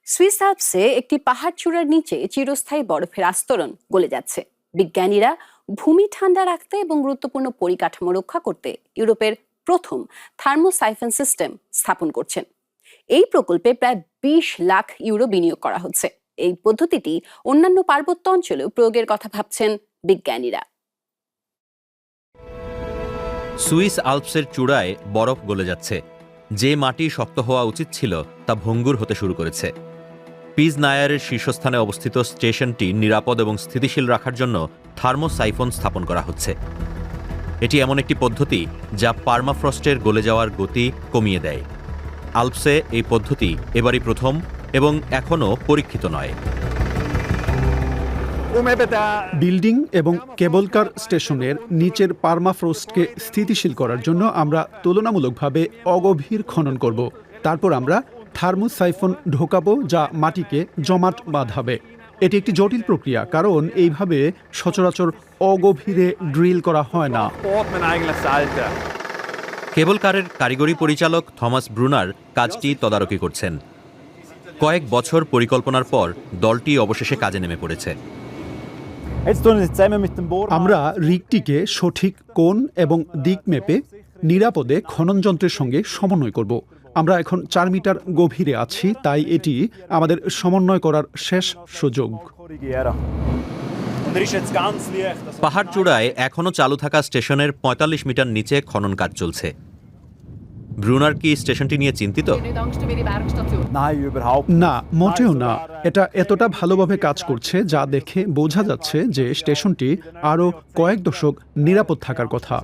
Swiss আল্পসে একটি পাহাড় চূড়ার নিচে চিরস্থায়ী বরফের আস্তরণ গলে যাচ্ছে। বিজ্ঞানীরা ভূমি ঠান্ডা রাখতে এবং গুরুত্বপূর্ণ পরিকাঠামো রক্ষা করতে ইউরোপের প্রথম থার্মোসাইফন সিস্টেম স্থাপন করছেন। এই প্রকল্পে প্রায় 20 লাখ ইউরো বিনিয়োগ করা হচ্ছে। এই পদ্ধতিটি অন্যান্য পার্বত্য অঞ্চলেও প্রয়োগের কথা ভাবছেন বিজ্ঞানীরা। সুইস আল্পসের চূড়ায় বরফ গলে যাচ্ছে। যে মাটি শক্ত হওয়া উচিত ছিল তা ভঙ্গুর হতে শুরু করেছে। পিজ নায়ারের শীর্ষস্থানে অবস্থিত স্টেশনটি নিরাপদ এবং স্থিতিশীল রাখার জন্য থার্মোসাইফন স্থাপন করা হচ্ছে। এটি এমন একটি পদ্ধতি যা পার্মাফ্রস্টের গলে যাওয়ার গতি কমিয়ে দেয়। আল্পসে এই পদ্ধতি এবারই প্রথম এবং এখনও পরীক্ষিত নয়। বিল্ডিং এবং কেবল কার স্টেশনের নিচের পার্মাফ্রস্টকে স্থিতিশীল করার জন্য আমরা তুলনামূলকভাবে অগভীর খনন করব। তারপর আমরা থার্মোসাইফন ঢোকাবো, যা মাটিকে জমাট বাঁধাবে। এটি একটি জটিল প্রক্রিয়া, কারণ এইভাবে সচরাচর অগভীরে ড্রিল করা হয় না। কেবল কারের কারিগরি পরিচালক থমাস ব্রুনার কাজটি তদারকি করছেন। কয়েক বছর পরিকল্পনার পর দলটি অবশেষে কাজে নেমে পড়েছে। আমরা রিগটিকে সঠিক কোণ এবং দিক মেপে নিরাপদে খনন যন্ত্রের সঙ্গে সমন্বয় করব। আমরা এখন 4 মিটার গভীরে আছি, তাই এটি আমাদের সমন্বয় করার শেষ সুযোগ। পাহাড় চূড়ায় এখনও চালু থাকা স্টেশনের 45 মিটার নিচে খনন কাজ চলছে। ব্রুনার কি স্টেশনটি নিয়ে চিন্তিত? না, মোটেও না। এটা এতটা ভালোভাবে কাজ করছে যা দেখে বোঝা যাচ্ছে যে স্টেশনটি আরও কয়েক দশক নিরাপদ থাকার কথা।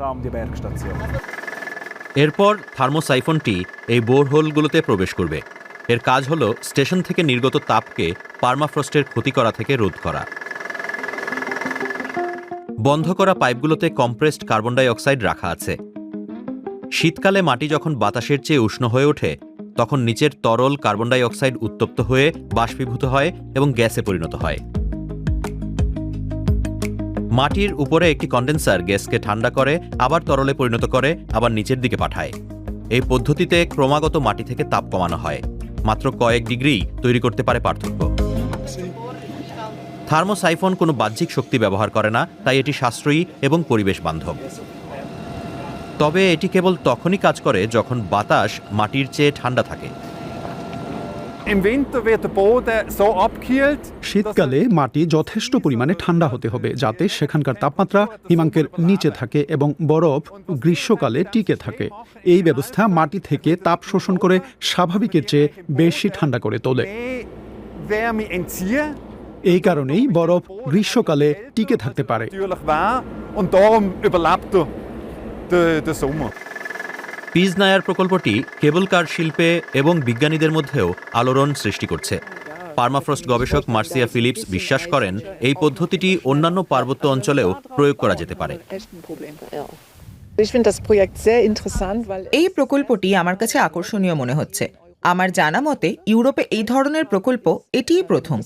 এরপর থার্মোসাইফনটি এই বোরহোলগুলোতে প্রবেশ করবে। এর কাজ হল স্টেশন থেকে নির্গত তাপকে পার্মাফ্রস্টের ক্ষতি করা থেকে রোধ করা। বন্ধ করা পাইপগুলোতে কম্প্রেসড কার্বন ডাই অক্সাইড রাখা আছে। শীতকালে মাটি যখন বাতাসের চেয়ে উষ্ণ হয়ে ওঠে, তখন নিচের তরল কার্বন ডাই অক্সাইড উত্তপ্ত হয়ে বাষ্পীভূত হয় এবং গ্যাসে পরিণত হয়। মাটির উপরে একটি কন্ডেন্সার গ্যাসকে ঠান্ডা করে, আবার তরলে পরিণত করে, আবার নিচের দিকে পাঠায়। এই পদ্ধতিতে ক্রমাগত মাটি থেকে তাপ কমানো হয়। মাত্র কয়েক ডিগ্রি তৈরি করতে পারে পার্থক্য। থার্মোসাইফন কোনো বাহ্যিক শক্তি ব্যবহার করে না, তাই এটি সাশ্রয়ী এবং পরিবেশ বান্ধব। তবে এটি কেবল তখনই কাজ করে যখন বাতাস মাটির চেয়ে ঠান্ডা থাকে। শীতকালে মাটি যথেষ্ট পরিমাণে ঠান্ডা হতে হবে, যাতে সেখানকার তাপমাত্রা হিমাঙ্কের নিচে থাকে এবং বরফ গ্রীষ্মকালে টিকে থাকে। এই ব্যবস্থা মাটি থেকে তাপ শোষণ করে স্বাভাবিকের চেয়ে বেশি ঠান্ডা করে তোলে। এই কারণেই বরফ গ্রীষ্মকালে টিকে থাকতে পারে। পিজ নায়ার প্রকল্পটি কেবল কার শিল্পে এবং বিজ্ঞানীদের মধ্যেও আলোড়ন সৃষ্টি করছে। পার্মাফ্রস্ট গবেষক মার্সিয়া ফিলিপস বিশ্বাস করেন এই পদ্ধতিটি অন্যান্য পার্বত্য অঞ্চলেও প্রয়োগ করা যেতে পারে। এই প্রকল্পটি আমার কাছে আকর্ষণীয় মনে হচ্ছে। আমার জানা মতে ইউরোপে এই ধরনের প্রকল্প এটিই প্রথম।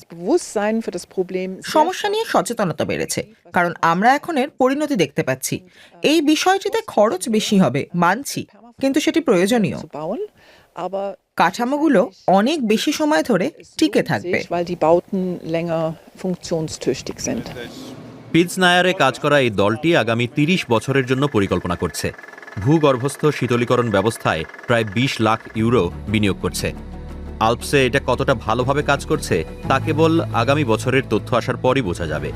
সমস্যা নিয়ে সচেতনতা বেড়েছে, কারণ আমরা এখন এর পরিণতি দেখতে পাচ্ছি। এই বিষয়টিতে খরচ বেশি হবে মানছি, কিন্তু সেটি প্রয়োজনীয়। কাঠামোগুলো অনেক বেশি সময় ধরে টিকে থাকবে। পিজ নায়ারে কাজ করা এই দলটি আগামী 30 বছরের জন্য পরিকল্পনা করছে। ভূগর্ভস্থ শীতলীকরণ ব্যবস্থায় প্রায় 20 লাখ ইউরো বিনিয়োগ করছে। আল্পসে এটা কতটা ভালোভাবে কাজ করছে তা কেবল আগামী বছরের তথ্য আসার পরই বোঝা যাবে।